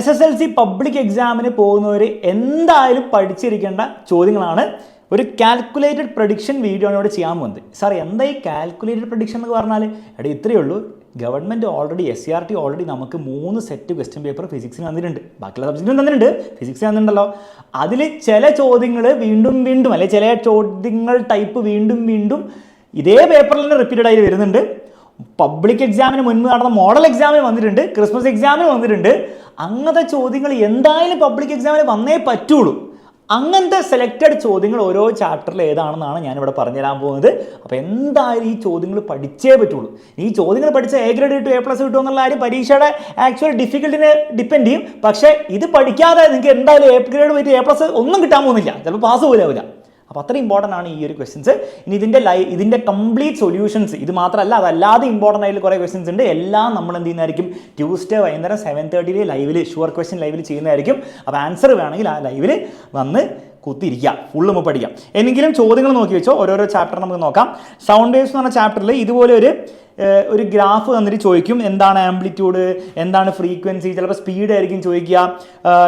SSLC public എക്സാമിന് പോകുന്നവർ എന്തായാലും പഠിച്ചിരിക്കേണ്ട ചോദ്യങ്ങളാണ്. ഒരു കാൽക്കുലേറ്റഡ് പ്രഡിക്ഷൻ വീഡിയോ ആണ് ഇവിടെ ചെയ്യാൻ പോകുന്നത്. സാർ എന്താ ഈ കാൽക്കുലേറ്റഡ് പ്രഡിക്ഷൻ എന്ന് പറഞ്ഞാൽ? എടാ ഇത്രയേ ഉള്ളൂ. ഗവൺമെൻറ് ഓൾറെഡി SCRT ഓൾറെഡി നമുക്ക് 3 സെറ്റ് ക്വസ്റ്റ്യൻ പേപ്പർ ഫിസിക്സിന് തന്നിട്ടുണ്ട്, ബാക്കിയുള്ള സബ്ജക്റ്റിനും തന്നിട്ടുണ്ട്, ഫിസിക്സ് തന്നിട്ടുണ്ടല്ലോ. അതിൽ ചില ചോദ്യങ്ങൾ വീണ്ടും വീണ്ടും അല്ലെങ്കിൽ ചില ചോദ്യങ്ങൾ ടൈപ്പ് വീണ്ടും വീണ്ടും ഇതേ പേപ്പറിൽ തന്നെ റിപ്പീറ്റഡ് ആയി വരുന്നുണ്ട്. പബ്ലിക് എക്സാമിന് മുൻപ് നടന്ന മോഡൽ എക്സാമിന് വന്നിട്ടുണ്ട്, ക്രിസ്മസ് എക്സാമിന് വന്നിട്ടുണ്ട്. അങ്ങനത്തെ ചോദ്യങ്ങൾ എന്തായാലും പബ്ലിക് എക്സാമിന് വന്നേ പറ്റുള്ളൂ. അങ്ങനത്തെ സെലക്റ്റഡ് ചോദ്യങ്ങൾ ഓരോ ചാപ്റ്ററിൽ ഏതാണെന്നാണ് ഞാനിവിടെ പറഞ്ഞുതരാൻ പോകുന്നത്. അപ്പോൾ എന്തായാലും ഈ ചോദ്യങ്ങൾ പഠിച്ചേ പറ്റുള്ളൂ. ഈ ചോദ്യങ്ങൾ പഠിച്ച A ഗ്രേഡ് കിട്ടും, A+ കിട്ടും എന്നുള്ള കാര്യം പരീക്ഷയുടെ ആക്ച്വൽ ഡിഫിക്കൽട്ടിനെ ഡിപ്പെൻഡ് ചെയ്യും. പക്ഷേ ഇത് പഠിക്കാതെ നിങ്ങൾക്ക് എന്തായാലും A ഗ്രേഡ് പോയിട്ട് A+ ഒന്നും കിട്ടാൻ പോകുന്നില്ല, ചിലപ്പോൾ പാസ് പോലും ആവില്ല. അപ്പോൾ അത്ര ഇമ്പോർട്ടൻ്റ് ആണ് ഈ ഒരു ക്വസ്റ്റ്യൻസ്. ഇനി ഇതിൻ്റെ കംപ്ലീറ്റ് സൊല്യൂഷൻസ് ഇത് മാത്രമല്ല, അതല്ലാതെ ഇമ്പോർട്ടൻ്റ് ആയിട്ടുള്ള കുറേ ക്വസ്റ്റ്യൻസ് ഉണ്ട്. എല്ലാം നമ്മൾ എന്ത് ചെയ്യുന്നതായിരിക്കും, ട്യൂസ്ഡേ വൈകുന്നേരം 7:30 ലൈവിൽ ഷുവർ ക്വസ്റ്റ്യൻ ലൈവിൽ ചെയ്യുന്നതായിരിക്കും. അപ്പോൾ ആൻസർ വേണമെങ്കിൽ ആ ലൈവിൽ വന്ന് കുത്തിരിക്കുക, ഫുള്ള് നമുക്ക് പഠിക്കാം. എന്നെങ്കിലും ചോദ്യങ്ങൾ നോക്കി വെച്ചോ, ഓരോരോ ചാപ്റ്റർ നമുക്ക് നോക്കാം. സൗണ്ട് വേവ്സ് എന്ന് പറഞ്ഞ ചാപ്റ്ററിൽ ഇതുപോലെ ഒരു ഗ്രാഫ് തന്നിട്ട് ചോദിക്കും, എന്താണ് ആംപ്ലിറ്റ്യൂഡ്, എന്താണ് ഫ്രീക്വൻസി, ചിലപ്പോൾ സ്പീഡ് ആയിരിക്കും ചോദിക്കുക,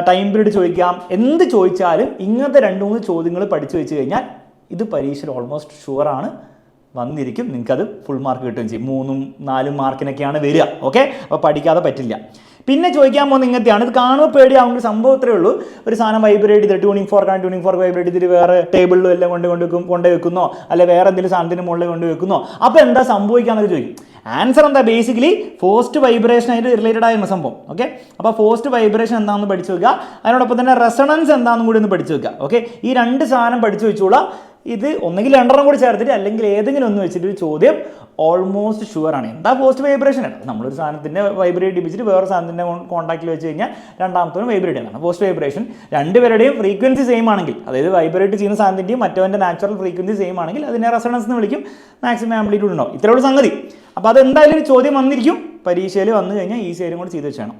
ടൈം പീരീഡ് ചോദിക്കാം. എന്ത് ചോദിച്ചാലും ഇങ്ങനത്തെ 2-3 ചോദ്യങ്ങൾ പഠിച്ചു വെച്ച് കഴിഞ്ഞാൽ ഇത് പരീക്ഷയിൽ ഓൾമോസ്റ്റ് ഷുവറാണ് വന്നിരിക്കും. നിങ്ങൾക്കത് ഫുൾ മാർക്ക് കിട്ടുകയും ചെയ്യും. 3-4 മാർക്കിനൊക്കെയാണ് വരിക. ഓക്കെ, അപ്പോൾ പഠിക്കാതെ പറ്റില്ല. പിന്നെ ചോദിക്കാൻ പോകുന്നത് ഇങ്ങനത്തെയാണ്. ഇത് കാണുമ്പോൾ പേടിയാവുന്ന സംഭവം ഇത്രയേ ഉള്ളൂ. ഒരു സാധനം വൈബ്രേറ്റ് ചെയ്ത് ട്യൂണിംഗ് ഫോർക്ക് വൈബ്രേറ്റ് ചെയ്തിട്ട് വേറെ ടേബിളിലും എല്ലാം കൊണ്ട് വെക്കുന്നോ, അല്ലെ വേറെ എന്തെങ്കിലും സാധനത്തിന് മുകളിൽ കൊണ്ട് വെക്കുന്നോ, അപ്പോൾ എന്താ സംഭവിക്കാന്നൊക്കെ ചോദിക്കും. ആൻസർ എന്താ, ബേസിക്കലി ഫോസ്റ്റ് വൈബ്രേഷൻ ആയിട്ട് റിലേറ്റഡ് ആയിരുന്ന സംഭവം. ഓക്കെ, അപ്പോൾ ഫോസ്റ്റ് വൈബ്രേഷൻ എന്താണെന്ന് പഠിച്ചു വെക്കുക. അതിനോടൊപ്പം തന്നെ റെസണൻസ് എന്താണെന്നും കൂടി ഒന്ന് പഠിച്ചു വെക്കുക. ഓക്കെ, ഈ 2 സാധനം പഠിച്ചു വെച്ചോളാം. ഇത് ഒന്നെങ്കിൽ 2 കൂടി ചേർത്തിട്ട് അല്ലെങ്കിൽ ഏതെങ്കിലും ഒന്ന് വെച്ചിട്ട് ഒരു ചോദ്യം ഓൾമോസ്റ്റ് ഷുവറാണ്. എന്താ പോസ്റ്റ് വൈബ്രേഷൻ ആണ്? നമ്മളൊരു സാധനത്തിൻ്റെ വൈബ്രേറ്റ് ഇപ്പിച്ചിട്ട് വേറെ സാധനത്തിൻ്റെ കോൺടാക്റ്റിൽ വെച്ച് കഴിഞ്ഞാൽ രണ്ടാമത്തോനും വൈബ്രേറ്റ് ആണ് പോസ്റ്റ് വൈബ്രേഷൻ. 2 പേരുടെയും ഫ്രീക്വൻസി സെയിം ആണെങ്കിൽ, അതായത് വൈബ്രേറ്റ് ചെയ്യുന്ന സാധനത്തിൻ്റെയും മറ്റവൻ്റെ നാച്ചുറൽ ഫ്രീക്വൻസി സെയിം ആണെങ്കിൽ അതിനെ റെസണൻസ് എന്ന് വിളിക്കും. മാക്സിമം ആംപ്ലിറ്റ്യൂഡ് ഉണ്ടാവും. ഇത്രയുള്ള സംഗതി. അപ്പോൾ അതെന്തായാലും ചോദ്യം വന്നിരിക്കും. പരീക്ഷയിൽ വന്നു കഴിഞ്ഞാൽ ഈസി ആയിട്ട് കൂടി ചെയ്ത് വെച്ചാണ്.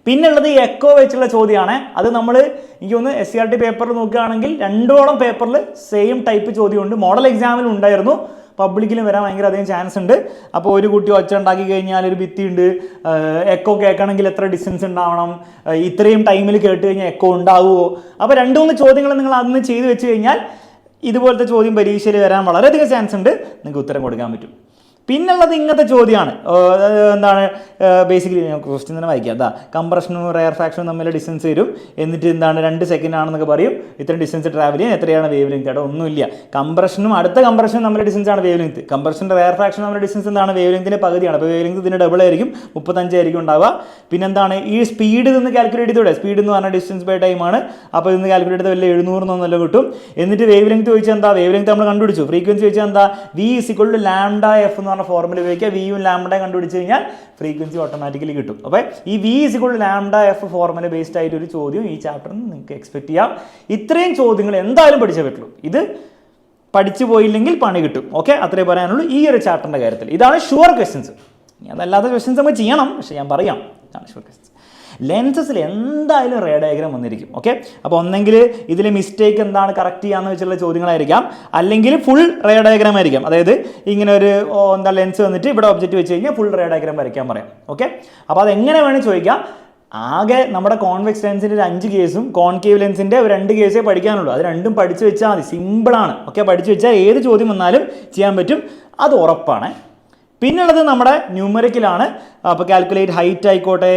പിന്നുള്ളത് ഈ എക്കോ വെച്ചുള്ള ചോദ്യമാണ്. അത് നമ്മൾ എനിക്ക് തോന്നുന്നു SCRT പേപ്പറിൽ നോക്കുകയാണെങ്കിൽ 2ഓളം പേപ്പറിൽ സെയിം ടൈപ്പ് ചോദ്യമുണ്ട്. മോഡൽ എക്സാമിലും ഉണ്ടായിരുന്നു, പബ്ലിക്കിലും വരാൻ ഭയങ്കര അധികം ചാൻസ് ഉണ്ട്. അപ്പോൾ ഒരു കുട്ടി ഒച്ച ഉണ്ടാക്കി കഴിഞ്ഞാൽ ഒരു ഭിത്തി ഉണ്ട്, എക്കോ കേൾക്കണമെങ്കിൽ എത്ര ഡിസ്റ്റൻസ് ഉണ്ടാവണം, ഇത്രയും ടൈമിൽ കേട്ട് കഴിഞ്ഞാൽ എക്കോ ഉണ്ടാവുമോ. അപ്പോൾ 2-3 ചോദ്യങ്ങൾ നിങ്ങൾ അന്ന് ചെയ്ത് വെച്ച് കഴിഞ്ഞാൽ ഇതുപോലത്തെ ചോദ്യം പരീക്ഷയിൽ വരാൻ വളരെയധികം ചാൻസ് ഉണ്ട്, നിങ്ങൾക്ക് ഉത്തരം കൊടുക്കാൻ പറ്റും. പിന്നുള്ളത് ഇങ്ങനത്തെ ചോദ്യമാണ്. എന്താണ് ബേസിക്കലി ഞാൻ ക്വസ്റ്റ്യൻ തന്നെ വായിക്കാം. അതാ കംപ്രഷനും റെയർ ഫ്രാക്ഷനും തമ്മിൽ ഡിസ്റ്റൻസ് വരും, എന്നിട്ട് എന്താണ് 2 സെക്കൻഡ് ആണെന്നൊക്കെ പറയും. ഇത്രയും ഡിസ്റ്റൻസ് ട്രാവൽ ചെയ്യാൻ എത്രയാണ് വേവ് ലെങ്ത്? അവിടെ ഒന്നുമില്ല. കംപ്രഷനും അടുത്ത കംപ്രഷനും തമ്മിൽ ഡിസ്റ്റൻസ് ആണ് വേവ് ലെങ്ത്. കംപ്രഷൻ്റെ റെയർ ഫ്രാക്ഷൻ തമ്മിൽ ഡിസ്റ്റൻസ് എന്താണ്? വേവ് ലെങ്തിൻ്റെ പകുതിയാണ്. അപ്പോൾ വേവ് ലെങ്ത് ഇതിന് ഡബിൾ ആയിരിക്കും, 35 ആയിരിക്കും ഉണ്ടാവുക. പിന്നെന്താണ് ഈ സ്പീഡ് നിന്ന് കാൽക്കുലേറ്റ് ചെയ്തൂടെ? സ്പീഡ് എന്ന് പറഞ്ഞാൽ ഡിസ്റ്റൻസ് ബൈ ടൈമാണ്. അപ്പോൾ ഇന്ന് കാൽക്കുലേറ്റ് ചെയ്താൽ വലിയ 700 കിട്ടും. എന്നിട്ട് വേവ് ലെങ്ത് ചോദിച്ചാൽ എന്താ? വേവ് ലെങ്ത് നമ്മൾ കണ്ടുപിടിച്ചു. ഫ്രീക്വൻസി ചോദിച്ചാൽ എന്താ? V = λf എന്ന് പറഞ്ഞ ഫോർമുല ഉപയോഗിക്കുക. വിയും ലാംഡയും കണ്ടുപിടിച്ച് കഴിഞ്ഞാൽ ഫ്രീക്വൻസി ഓട്ടോമാറ്റിക്കലി കിട്ടും. അപ്പോൾ ഈ V = λf ഫോർമുല ബേസ്ഡ് ആയിട്ട് ഒരു ചോദ്യം ഈ ചാപ്റ്ററിൽ നിന്ന് നിങ്ങൾക്ക് എക്സ്പെക്ട് ചെയ്യാം. ഇത്രയും ചോദ്യങ്ങൾ എന്തായാലും പഠിച്ചേ പറ്റുള്ളൂ. ഇത് പഠിച്ചു പോയില്ലെങ്കിൽ പണി കിട്ടും. ഓക്കെ, അത്രേ പറയാനുള്ളൂ ഈ ഒരു ചാപ്റ്ററിൻ്റെ കാര്യത്തിൽ. ഇതാണ് ഷുവർ ക്വസ്റ്റ്യൻസ്. അതല്ലാത്ത ക്വസ്റ്റ്യൻസ് നമ്മൾ ചെയ്യണം, പക്ഷേ ഞാൻ പറയാം ഇതാണ് ഷുവർ ക്വസ്റ്റ്യൻസ്. ലെൻസസിൽ എന്തായാലും റേ ഡയഗ്രാം വന്നിരിക്കും. ഓക്കെ, അപ്പോൾ ഒന്നെങ്കിൽ ഇതിൽ മിസ്റ്റേക്ക് എന്താണ് കറക്റ്റ് ചെയ്യാന്ന് വെച്ചുള്ള ചോദ്യങ്ങളായിരിക്കാം, അല്ലെങ്കിൽ ഫുൾ റേ ഡയഗ്രാം ആയിരിക്കാം. അതായത് ഇങ്ങനെ ഒരു ലെൻസ് വന്നിട്ട് ഇവിടെ ഒബ്ജക്റ്റ് വെച്ച് കഴിഞ്ഞാൽ ഫുൾ റേ ഡയഗ്രാം വരയ്ക്കാൻ പറയാം. ഓക്കെ, അപ്പോൾ അതെങ്ങനെ വേണമെങ്കിൽ ചോദിക്കാം. ആകെ നമ്മുടെ കോൺവെക്സ് ലെൻസിൻ്റെ 5 കേസും കോൺകേവ് ലെൻസിൻ്റെ 2 കേസേ പഠിക്കാനുള്ളൂ. അത് 2ഉം പഠിച്ചു വെച്ചാൽ മതി, സിമ്പിളാണ്. ഓക്കെ, പഠിച്ചു വെച്ചാൽ ഏത് ചോദ്യം വന്നാലും ചെയ്യാൻ പറ്റും, അത് ഉറപ്പാണ്. പിന്നുള്ളത് നമ്മുടെ ന്യൂമറിക്കലാണ്. അപ്പോൾ കാൽക്കുലേറ്റ് ഹൈറ്റ് ആയിക്കോട്ടെ,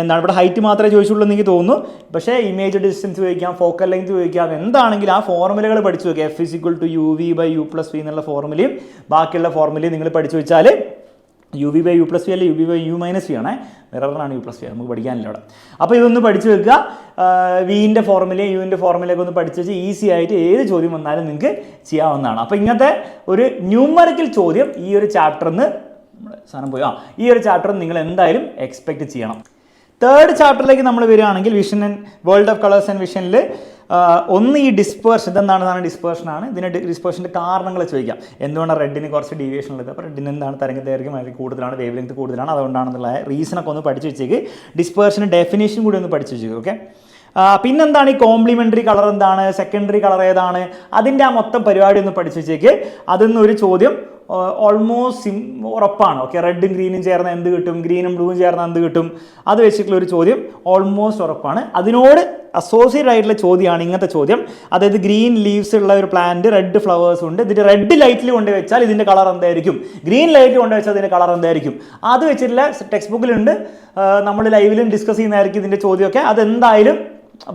എന്താണ് ഇവിടെ ഹൈറ്റ് മാത്രമേ ചോദിച്ചുള്ളൂ എന്ന് എനിക്ക് തോന്നുന്നു. പക്ഷേ ഇമേജ് ഡിസ്റ്റൻസ് ചോദിക്കാം, ഫോക്കൽ ലെങ്ത് ചോദിക്കാം, എന്താണെങ്കിലും ആ ഫോർമുലകൾ പഠിച്ചു വെക്കുക. F = uv/u+v എന്നുള്ള ഫോർമുലയും ബാക്കിയുള്ള ഫോർമുലയും നിങ്ങൾ പഠിച്ചു വെച്ചാൽ uv/u+v അല്ല uv/u-v ആണേ, മിററിനാണ് u+v, നമുക്ക് പഠിക്കാനില്ല അവിടെ. അപ്പോൾ ഇതൊന്ന് പഠിച്ചു വെക്കുക. വിൻ്റെ ഫോർമുലയും യുവിൻ്റെ ഫോർമുലയൊക്കെ ഒന്ന് പഠിച്ചു വെച്ച് ഈസി ആയിട്ട് ഏത് ചോദ്യം വന്നാലും നിങ്ങൾക്ക് ചെയ്യാവുന്നതാണ്. അപ്പോൾ ഇങ്ങനത്തെ ഒരു ന്യൂമറിക്കൽ ചോദ്യം ഈ ഒരു ചാപ്റ്ററിൽ നിന്ന് ഈ ഒരു ചാപ്റ്ററിൽ നിങ്ങൾ എന്തായാലും എക്സ്പെക്റ്റ് ചെയ്യണം. 3rd ചാപ്റ്ററിലേക്ക് നമ്മൾ വരികയാണെങ്കിൽ vision and world of colours and വിഷനിൽ ഒന്ന് ഈ ഡിസ്പേർഷൻ. ഇതെന്താണ്? ഡിസ്പേർഷനാണ്. ഇതിന് ഡിസ്പേർഷൻ്റെ കാരണങ്ങൾ ചോദിക്കാം. എന്തുകൊണ്ടാണ് റെഡിന് കുറച്ച് ഡീവിയേഷൻ ഉള്ളത്? അപ്പോൾ റെഡിന് എന്താണ് തരംഗദൈർഘ്യം വളരെ കൂടുതലാണ്, വേവ് ലെങ്ത് കൂടുതലാണ്, അതുകൊണ്ടാണെന്നുള്ള റീസണൊക്കെ ഒന്ന് പഠിച്ചു വെച്ചേക്ക്. ഡിസ്പേർഷന് ഡെഫിനേഷൻ കൂടി ഒന്ന് പഠിച്ചു വെച്ചേക്ക്. ഓക്കെ, പിന്നെന്താണ് ഈ കോംപ്ലിമെൻ്ററി കളർ എന്താണ്, സെക്കൻഡറി കളർ ഏതാണ്, അതിൻ്റെ ആ മൊത്തം പരിപാടി ഒന്ന് പഠിച്ചു വെച്ചേക്ക്. അതിൽ നിന്ന് ഒരു ചോദ്യം ഓൾമോസ്റ്റ് ഉറപ്പാണ്. ഓക്കെ, റെഡും ഗ്രീനും ചേർന്ന എന്ത് കിട്ടും, ഗ്രീനും ബ്ലൂവും ചേർന്ന എന്ത് കിട്ടും, അത് വെച്ചിട്ടുള്ള ഒരു ചോദ്യം ഓൾമോസ്റ്റ് ഉറപ്പാണ്. അതിനോട് അസോസിയേറ്റ് ആയിട്ടുള്ള ചോദ്യമാണ് ഇങ്ങനത്തെ ചോദ്യം. അതായത് ഗ്രീൻ ലീവ്സ് ഉള്ള ഒരു പ്ലാന്റ്, റെഡ് ഫ്ലവേഴ്സ് ഉണ്ട്, ഇതിൻ്റെ റെഡ് ലൈറ്റിൽ കൊണ്ട് വെച്ചാൽ ഇതിൻ്റെ കളർ എന്തായിരിക്കും, ഗ്രീൻ ലൈറ്റിൽ കൊണ്ട് വെച്ചാൽ ഇതിൻ്റെ കളർ എന്തായിരിക്കും, അത് വെച്ചിട്ടുള്ള ടെക്സ്റ്റ് ബുക്കിലുണ്ട്. നമ്മൾ ലൈവിലും ഡിസ്കസ് ചെയ്യുന്നതായിരിക്കും ഇതിൻ്റെ ചോദ്യമൊക്കെ. അതെന്തായാലും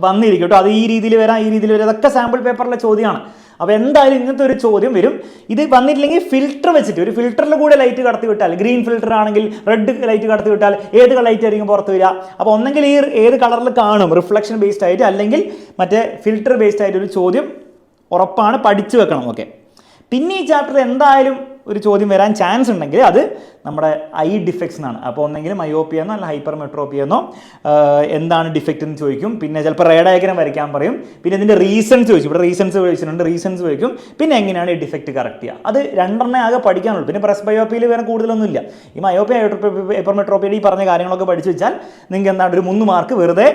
വന്നിരിക്കും കേട്ടോ. അത് ഈ രീതിയിൽ വരാം, ഈ രീതിയിൽ വരാം, അതൊക്കെ സാമ്പിൾ പേപ്പറിലെ ചോദ്യമാണ്. അപ്പോൾ എന്തായാലും ഇങ്ങനത്തെ ഒരു ചോദ്യം വരും. ഇത് വന്നിട്ടില്ലെങ്കിൽ ഫിൽറ്റർ വെച്ചിട്ട്, ഒരു ഫിൽറ്ററിൽ കൂടെ ലൈറ്റ് കടത്തി വിട്ടാൽ, ഗ്രീൻ ഫിൽറ്റർ ആണെങ്കിൽ റെഡ് ലൈറ്റ് കടത്തി വിട്ടാൽ ഏത് ലൈറ്റ് ആയിരിക്കും പുറത്ത് വരിക. അപ്പോൾ ഒന്നെങ്കിൽ ഈ ഏത് കളറിൽ കാണും റിഫ്ലക്ഷൻ ബേസ്ഡ് ആയിട്ട്, അല്ലെങ്കിൽ മറ്റേ ഫിൽറ്റർ ബേസ്ഡ് ആയിട്ട് ഒരു ചോദ്യം ഉറപ്പാണ്, പഠിച്ചു വെക്കണം. ഓക്കെ, പിന്നെ ഈ ചാപ്റ്ററിൽ എന്തായാലും ഒരു ചോദ്യം വരാൻ ചാൻസ് ഉണ്ടെങ്കിൽ അത് നമ്മുടെ ഐ ഡിഫക്ട്സ് എന്നാണ്. അപ്പോൾ ഒന്നെങ്കിൽ മയോപ്പിയ എന്നോ അല്ല ഹൈപ്പർ മെട്രോപ്പിയ എന്നോ, എന്താണ് ഡിഫക്റ്റ് എന്ന് ചോദിക്കും. പിന്നെ ചിലപ്പോൾ റേ ഡയഗ്രം വരയ്ക്കാൻ പറയും. പിന്നെ ഇതിൻ്റെ റീസൺസ് ചോദിക്കും. ഇവിടെ റീസൺസ് ചോദിച്ചിട്ടുണ്ട്, റീസൺസ് ചോദിക്കും. പിന്നെ എങ്ങനെയാണ് ഈ ഡിഫക്റ്റ് കറക്റ്റ് ചെയ്യുക, അത് രണ്ടെണ്ണേ ആകെ പഠിക്കാനുള്ളൂ. പിന്നെ പ്രസ് ബയോപ്പിയയിൽ വേറെ കൂടുതലൊന്നുമില്ല. ഈ മയോപ്പിയ ഹൈപ്പർ മെട്രോപ്പിയയിൽ ഈ പറഞ്ഞ കാര്യങ്ങളൊക്കെ പഠിച്ചു വെച്ചാൽ നിങ്ങൾക്ക് എന്താണ് ഒരു 3 മാർക്ക് വെറുതെ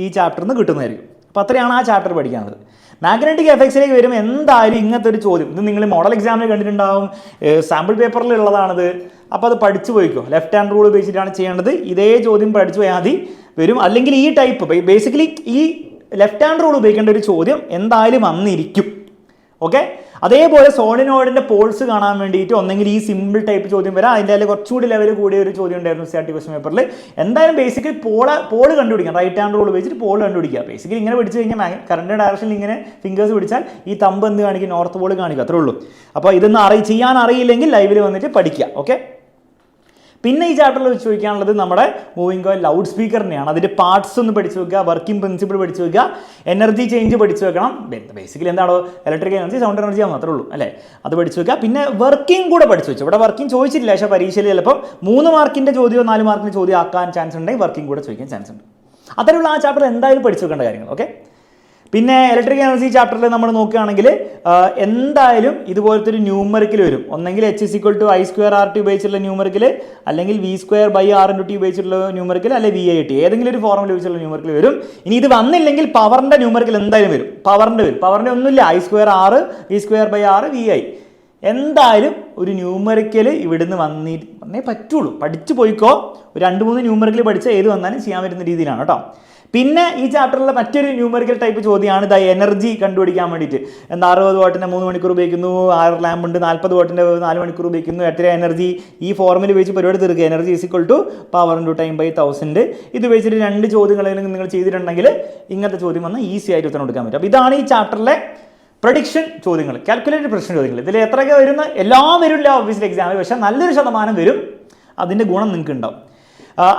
ഈ ചാപ്റ്ററിൽ നിന്ന് കിട്ടുന്നതായിരിക്കും. അപ്പോൾ അത്രയാണ് ആ ചാപ്റ്റർ പഠിക്കാനുള്ളത്. മാഗ്നറ്റിക് എഫക്ട്സിലേക്ക് വരുമ്പോൾ എന്തായാലും ഇങ്ങനത്തെ ഒരു ചോദ്യം, ഇത് നിങ്ങൾ മോഡൽ എക്സാമിൽ കണ്ടിട്ടുണ്ടാവും, സാമ്പിൾ പേപ്പറിൽ ഉള്ളതാണിത്. അപ്പോൾ അത് പഠിച്ചു പോയിക്കോ. ലെഫ്റ്റ് ഹാൻഡ് റൂൾ ഉപയോഗിച്ചിട്ടാണ് ചെയ്യേണ്ടത്. ഇതേ ചോദ്യം പഠിച്ചു പോയാൽ മതി വരും. അല്ലെങ്കിൽ ഈ ടൈപ്പ് ബേസിക്കലി ഈ ലെഫ്റ്റ് ഹാൻഡ് റൂൾ ഉപയോഗിക്കേണ്ട ഒരു ചോദ്യം എന്തായാലും വന്നിരിക്കും. ഓക്കെ, അതേപോലെ സോളിനോയിഡിൻ്റെ പോൾസ് കാണാൻ വേണ്ടിയിട്ട് ഒന്നെങ്കിൽ ഈ സിമ്പിൾ ടൈപ്പ് ചോദ്യം വരാം. അതിൻ്റെ അതിൽ കുറച്ചുകൂടി ലെവൽ കൂടിയ ഒരു ചോദ്യം ഉണ്ടായിരുന്നു CRT ക്വസ്റ്റ്യൻ പേപ്പറിൽ. എന്തായാലും ബേസിക്കലി പോള് കണ്ടുപിടിക്കാം. റൈറ്റ് ഹാൻഡ് റൂൾ വെച്ചിട്ട് പോൾ കണ്ടുപിടിക്കുക. ബേസിക്കലി ഇങ്ങനെ പിടിച്ചു കഴിഞ്ഞാൽ കറണ്ട് ഡയറക്ഷനിൽ ഇങ്ങനെ ഫിംഗേഴ്സ് പിടിച്ചാൽ ഈ തമ്പ് എന്ത് കാണിക്കും, നോർത്ത് പോൾ കാണിക്കുക, അത്രേ ഉള്ളൂ. അപ്പോൾ ഇതൊന്നും ചെയ്യാൻ അറിയില്ലെങ്കിൽ ലൈവിൽ വന്നിട്ട് പഠിക്കുക. ഓക്കെ, പിന്നെ ഈ ചാപ്റ്ററിൽ വെച്ച് ചോദിക്കാനുള്ളത് നമ്മുടെ മൂവിംഗ് കോയിൽ ലൗഡ് സ്പീക്കറിനെയാണ്. അതിൻ്റെ പാർട്സ് ഒന്ന് പഠിച്ചു വെക്കുക, വർക്കിംഗ് പ്രിൻസിപ്പിൾ പഠിച്ചു വെക്കുക, എനർജി ചേഞ്ച് പഠിച്ചു വെക്കണം. ബേസിക്കലി എന്താണോ ഇലക്ട്രിക് എനർജി, സൗണ്ട് എനർജി ആവും, അത്രേ ഉള്ളൂ അല്ലേ. അത് പഠിച്ചു വെക്കുക. പിന്നെ വർക്കിംഗ് കൂടെ പഠിച്ചു വെച്ചു. ഇവിടെ വർക്കിംഗ് ചോദിച്ചിട്ടില്ല, പക്ഷേ പരീക്ഷയിൽ ചിലപ്പം 3 മാർക്കിൻ്റെ ചോദ്യമോ 4 മാർക്കിൻ്റെ ചോദ്യം ആക്കാൻ ചാൻസ് ഉണ്ടെങ്കിൽ വർക്കിംഗ് കൂടെ ചോദിക്കാൻ ചാൻസ് ഉണ്ട്. അത്തരമുള്ള ആ ചാപ്റ്റർ എന്തായാലും പഠിച്ചു വെക്കേണ്ട കാര്യങ്ങൾ. ഓക്കെ, പിന്നെ ഇലക്ട്രിക് എനർജി ചാപ്റ്ററിൽ നമ്മൾ നോക്കുകയാണെങ്കിൽ എന്തായാലും ഇതുപോലത്തെ ഒരു ന്യൂമറിക്കൽ വരും. ഒന്നെങ്കിൽ H=I²RT ഉപയോഗിച്ചുള്ള ന്യൂമറിക്കൽ, അല്ലെങ്കിൽ V²/R×T ഉപയോഗിച്ചുള്ള ന്യൂമറിക്കൽ, അല്ലെങ്കിൽ VIT, ഏതെങ്കിലും ഒരു ഫോർമുല ഉപയോഗിച്ചുള്ള ന്യൂമറിക്കൽ വരും. ഇനി ഇത് വന്നില്ലെങ്കിൽ പവറിൻ്റെ ന്യൂമറിക്കൽ എന്തായാലും വരും. പവറിൻ്റെ ഒന്നുമില്ല, I²R, V²/R, VI. എന്തായാലും ഒരു ന്യൂമറിക്കൽ ഇവിടുന്ന് വന്നേ പറ്റുള്ളൂ. പഠിച്ചു പോയിക്കോ. ഒരു 2-3 ന്യൂമറിക്കൽ പഠിച്ചാൽ ഏത് വന്നാലും ചെയ്യാൻ പറ്റുന്ന രീതിയിലാണ് കേട്ടോ. പിന്നെ ഈ ചാപ്റ്ററിലെ മറ്റൊരു ന്യൂമറിക്കൽ ടൈപ്പ് ചോദ്യമാണ് എനർജി കണ്ടുപിടിക്കാൻ വേണ്ടിയിട്ട്. 60 വാട്ടിൻ്റെ 3 മണിക്കൂർ ഉപയോഗിക്കുന്നു, 6 ലാമ്പ് ഉണ്ട്, 40 വാട്ടിൻ്റെ 4 മണിക്കൂർ ഉപയോഗിക്കുന്നു, എത്ര എനർജി, ഈ ഫോർമുല ഉപയോഗിച്ച് പരിപാടി തീർക്കുക. Energy = power × ടൈം/1000. ഇത് ഉപയോഗിച്ചിട്ട് 2 ചോദ്യങ്ങളെങ്കിലും നിങ്ങൾ ചെയ്തിട്ടുണ്ടെങ്കിൽ ഇങ്ങനത്തെ ചോദ്യം വന്നാൽ ഈസി ആയിട്ട് ഉത്തരം കൊടുക്കാൻ പറ്റും. അപ്പോൾ ഇതാണ് ഈ ചാപ്റ്ററിലെ പ്രഡിക്ഷൻ ചോദ്യങ്ങൾ, കാൽക്കുലേറ്റഡ് പ്രഡിക്ഷൻ ചോദ്യങ്ങൾ. ഇതിൽ എത്രയൊക്കെ വരുന്ന എല്ലാം വരില്ല ഒബ്വിയസ്ലി എക്സാമിൽ, പക്ഷേ നല്ലൊരു ശതമാനം വരും. അതിൻ്റെ ഗുണം നിങ്ങൾക്ക് ഉണ്ടാവും.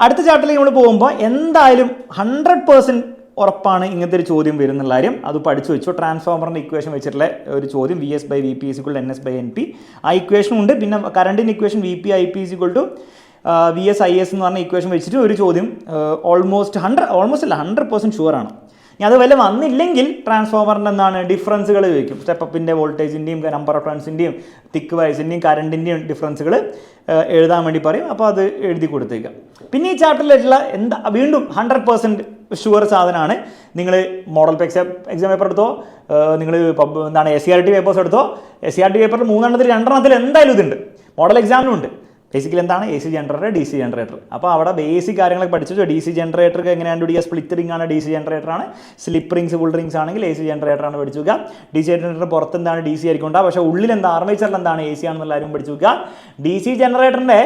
അടുത്ത ചാപ്റ്ററിലേക്ക് നമ്മൾ പോകുമ്പോൾ എന്തായാലും 100% ഉറപ്പാണ് ഇങ്ങനത്തെ ഒരു ചോദ്യം വരുന്നുള്ള കാര്യം. അത് പഠിച്ചു വെച്ചു. ട്രാൻസ്ഫോമറിൻ്റെ ഇക്വേഷൻ വെച്ചിട്ടുള്ള ഒരു ചോദ്യം, VS/VP = NS/NP. ആ ഇക്വേഷനും ഉണ്ട്. പിന്നെ കറണ്ടിൻ്റെ ഇക്വേഷൻ VP/IP = VS/IS എന്ന് പറഞ്ഞ ഇക്വേഷൻ വെച്ചിട്ട് ഒരു ചോദ്യം ഓൾമോസ്റ്റ് 100% ഷുവറാണ്. ഇനി അത് വല്ല വന്നില്ലെങ്കിൽ ട്രാൻസ്ഫോമറിൻ്റെ എന്താണ് ഡിഫറൻസുകൾ ചോദിക്കും. സ്റ്റെപ്പപ്പിൻ്റെ വോൾട്ടേജിൻ്റെയും നമ്പർ ഓഫ് ടേൺസിൻ്റെയും തിക്ക് വയസിൻ്റെയും കറണ്ടിൻ്റെയും ഡിഫറൻസുകൾ എഴുതാൻ വേണ്ടി പറയും. അപ്പോൾ അത് എഴുതി കൊടുത്തേക്കാം. പിന്നെ ഈ ചാപ്റ്ററിലുള്ള വീണ്ടും 100% ഷുവർ സാധനമാണ്. നിങ്ങൾ മോഡൽ എക്സാം പേപ്പർ എടുത്തോ, നിങ്ങൾ എന്താണ് SCRT പേപ്പേഴ്സ് എടുത്തോ. SCRT പേപ്പറിൽ 3-2 എന്തായാലും ഇതുണ്ട്. മോഡൽ എക്സാമിനും ഉണ്ട്. ബേസിക്കലി എന്താണ് AC ജനറേറ്റർ, DC ജനറേറ്റർ. അപ്പോൾ അവിടെ ബേസിക് കാര്യങ്ങളൊക്കെ പഠിച്ചു. DC ജനറേറ്റർക്ക് എങ്ങനെയാണ് കണ്ടുപിടിക്കുക, സ്പ്ലിറ്റ് റിംഗ് ആണ് DC ജനറേറ്ററാണ്, സ്ലിപ്പ് റിംഗ്സ് ഫുൾ റിംഗ്സ് ആണെങ്കിൽ AC ജനറേറ്ററാണ് പഠിച്ചു വെക്കുക. DC ജനറേറ്റർ പുറത്ത് എന്താണ് DC ആയിരിക്കും ഉണ്ടാവുക, പക്ഷേ ഉള്ളിൽ എന്താ ആർമേച്ചറിൽ എന്താണ് AC ആണെന്നുള്ള കാര്യം പഠിച്ചു വെക്കുക. DC ജനറേറ്ററിൻ്റെ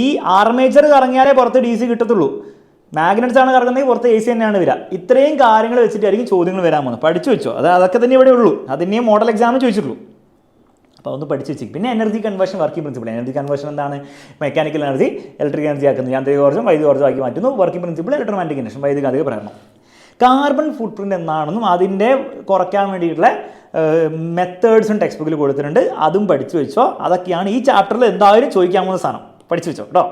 ഈ ആർമേച്ചർ കറങ്ങിയാലേ പുറത്ത് DC കിട്ടത്തുള്ളൂ. മാഗ്നറ്റ്സ് ആണ് കറങ്ങുന്നത്, പുറത്ത് AC തന്നെയാണ് വരിക. ഇത്രയും കാര്യങ്ങൾ വെച്ചിട്ടായിരിക്കും ചോദ്യങ്ങൾ വരാൻ പോകുന്നത്. പഠിച്ചു വെച്ചോ. അതൊക്കെ തന്നെ ഇവിടെ ഉള്ളൂ. അതിനെയും മോഡൽ എക്സാമിന് ചോദിച്ചിട്ടുള്ളൂ. അപ്പോൾ ഒന്ന് പഠിച്ചു വെച്ചു. പിന്നെ energy conversion working principle. Energy conversion എന്താണ്? മെക്കാനിക്കൽ എനർജി ഇലക്ട്രിക് എനർജി ആക്കുന്നത്, യാന്ത്രികോർജ്ജം വൈദ്യുതോർജ്ജമാക്കി മാറ്റുന്നു. വർക്കിംഗ് പ്രിൻസിപ്പിൾ ഇലക്ട്രോമാഗ്നെറ്റിക് ഇൻഡക്ഷൻ, വൈദ്യുതികാന്തിക പ്രേരണം. കാർബൺ ഫുട് പ്രിൻ്റ് എന്താണെന്നും അതിൻ്റെ കുറയ്ക്കാൻ വേണ്ടിയിട്ടുള്ള മെത്തേഡ്സും ടെക്സ്റ്റ് ബുക്കിൽ കൊടുത്തിട്ടുണ്ട്. അതും പഠിച്ചു വെച്ചോ. അതൊക്കെയാണ് ഈ ചാപ്റ്ററിൽ എന്തായാലും ചോദിക്കാൻ പോകുന്ന സാധനം. പഠിച്ചു വെച്ചോ കേട്ടോ.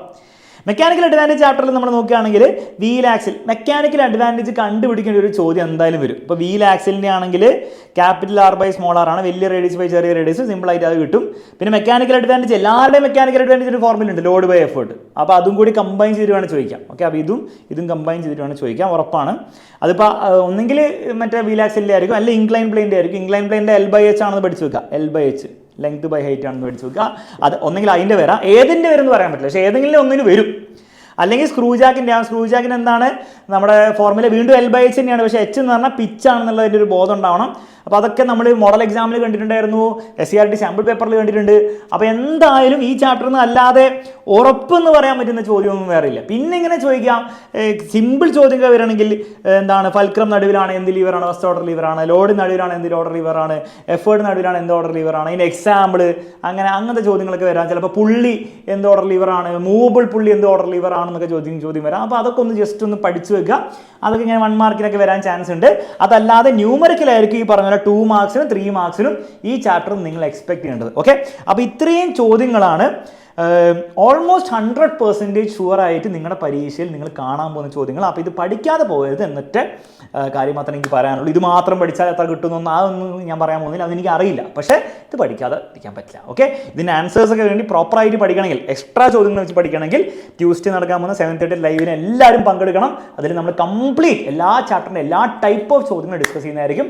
മെക്കാനിക്കൽ അഡ്വാൻറ്റേജ് ചാപ്റ്ററിൽ നമ്മൾ നോക്കുകയാണെങ്കിൽ വീൽ ആക്സിൽ മെക്കാനിക്കൽ അഡ്വാൻറ്റേജ് കണ്ടുപിടിക്കേണ്ട ഒരു ചോദ്യം എന്തായാലും വരും. ഇപ്പോൾ വീൽ ആക്സിലിൻ്റെ ആണെങ്കിൽ R/r ആണ്, വലിയ റേഡിയസ് ചെറിയ റേഡിയസ്, സിമ്പിളായിട്ട് അത് കിട്ടും. പിന്നെ മെക്കാനിക്കൽ അഡ്വാൻറ്റേജ് എല്ലാവരുടെയും മെക്കാനിക്കൽ അഡ്വാൻറ്റേജ് ഒരു ഫോർമുല ഉണ്ട്, ലോഡ്/എഫേർട്ട്. അപ്പോൾ അതും കൂടി കമ്പൈൻ ചെയ്തിട്ട് വേണം ചോദിക്കാം. ഓക്കെ, അപ്പോൾ ഇതും കമ്പൈൻ ചെയ്തിട്ട് വേണം ചോദിക്കാം, ഉറപ്പാണ്. അതിപ്പോൾ ഒന്നെങ്കിൽ മറ്റേ വീൽ ആക്സിലിൻ്റെ ആയിരിക്കും, അല്ലെങ്കിൽ ഇൻക്ലൈൻ പ്ലെയിൻ്റെ ആയിരിക്കും. ഇൻക്ലൈൻ പ്ലെയിൻ്റെ L/H ആണെന്ന് പഠിച്ചു വെക്കുക. L/H ലെങ്ത് ബൈ ഹൈറ്റ് ആണെന്ന് പഠിച്ചു വെക്കുക. അത് ഒന്നെങ്കിൽ അതിൻ്റെ വരാം, ഏതിൻ്റെ വരും എന്ന് പറയാൻ പറ്റില്ല, പക്ഷേ ഏതെങ്കിലും ഒന്നിന് വരും. അല്ലെങ്കിൽ സ്ക്രൂ ജാക്കിന് എന്താണ് നമ്മുടെ ഫോർമുല വീണ്ടും L/H തന്നെയാണ്, പക്ഷേ H എന്ന് പറഞ്ഞാൽ പിച്ചാണെന്നുള്ളതിൻ്റെ ഒരു ബോധം ഉണ്ടാവണം. അപ്പോൾ അതൊക്കെ നമ്മൾ മോഡൽ എക്സാമിൽ കണ്ടിട്ടുണ്ടായിരുന്നു, SCRT സാമ്പിൾ പേപ്പറിൽ കണ്ടിട്ടുണ്ട്. അപ്പോൾ എന്തായാലും ഈ ചാപ്റ്ററിൽ നിന്ന് അല്ലാതെ ഉറപ്പെന്ന് പറയാൻ പറ്റുന്ന ചോദ്യമൊന്നും വേറെ ഇല്ല. പിന്നെ ഇങ്ങനെ ചോദിക്കാം, സിമ്പിൾ ചോദ്യങ്ങൾ വരണമെങ്കിൽ എന്താണ് ഫൽക്രം നടുവിലാണ് എന്ത് ലീവറാണ്, ഫസ്റ്റ് ഓർഡർ ലീവറാണ്, ലോഡ് നടുവിലാണ് എന്ത് ഓർഡർ ലീവറാണ്, എഫേർട്ട് നടുവിലാണ് എന്ത് ഓർഡർ ലീവറാണ്, അതിന് എക്സാമ്പിൾ അങ്ങനത്തെ ചോദ്യങ്ങളൊക്കെ വരാം. ചിലപ്പോൾ പുള്ളി എന്ത് ഓർഡർ ലീവറാണ്, മൂവബിൾ പുള്ളി എന്ത് ഓർഡർ ലീവറാണെന്നൊക്കെ ചോദ്യം വരാം. അപ്പോൾ അതൊക്കെ ഒന്ന് ജസ്റ്റ് ഒന്ന് പഠിച്ചു വെക്കുക. അതൊക്കെ ഇങ്ങനെ 1 മാർക്കിനൊക്കെ വരാൻ ചാൻസ് ഉണ്ട്. അതല്ലാതെ ന്യൂമറിക്കലായിരിക്കും ഈ പറഞ്ഞ 2 മാർക്സിനും 3 മാർക്സിനും ഈ ചാപ്റ്റർ നിങ്ങൾ എക്സ്പെക്ട് ചെയ്യേണ്ടത്. ഓക്കെ, അപ്പോൾ ഇത്രയും ചോദ്യങ്ങളാണ് ഓൾമോസ്റ്റ് 100% ഷുവറായിട്ട് നിങ്ങളുടെ പരീക്ഷയിൽ നിങ്ങൾ കാണാൻ പോകുന്ന ചോദ്യങ്ങൾ. അപ്പോൾ ഇത് പഠിക്കാതെ പോകരുത് എന്നിട്ട് കാര്യം മാത്രമേ എനിക്ക് പറയാനുള്ളൂ. ഇത് മാത്രം പഠിച്ചാൽ എത്ര കിട്ടുമെന്നൊന്നും അതൊന്നും ഞാൻ പറയാൻ പോകുന്നില്ല, അതെനിക്ക് അറിയില്ല. പക്ഷേ ഇത് പഠിക്കാതെ ഇരിക്കാൻ പറ്റില്ല. ഓക്കെ, ഇതിൻ്റെ ആൻസേഴ്സൊക്കെ വേണ്ടി പ്രോപ്പറായിട്ട് പഠിക്കണമെങ്കിൽ, എക്സ്ട്രാ ചോദ്യങ്ങൾ വെച്ച് പഠിക്കണമെങ്കിൽ ട്യൂസ്ഡേ നടക്കാൻ പോകുന്ന 7:30 ലൈവിന് എല്ലാവരും പങ്കെടുക്കണം. അതിൽ നമ്മൾ കംപ്ലീറ്റ് എല്ലാ ചാപ്റ്ററിൻ്റെ എല്ലാ ടൈപ്പ് ഓഫ് ചോദ്യങ്ങൾ ഡിസ്കസ് ചെയ്യുന്നതായിരിക്കും.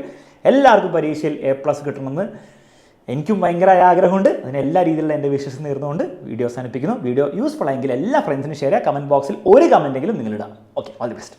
എല്ലാവർക്കും പരീക്ഷയിൽ A+ കിട്ടണമെന്ന് എനിക്കും ഭയങ്കര ആഗ്രഹമുണ്ട്. അതിന് എല്ലാ രീതിയിലുള്ള എൻ്റെ വിശ്വസം നേർന്നുകൊണ്ട് വീഡിയോ അവസാനിപ്പിക്കുന്നു. വീഡിയോ യൂസ്ഫുൾ ആയെങ്കിൽ എല്ലാ ഫ്രണ്ട്സിനും ഷെയർ ചെയ്യുക. കമൻറ്റ് ബോക്സിൽ ഒരു കമൻറ്റെങ്കിലും നിങ്ങളിടാം. Okay, all the best.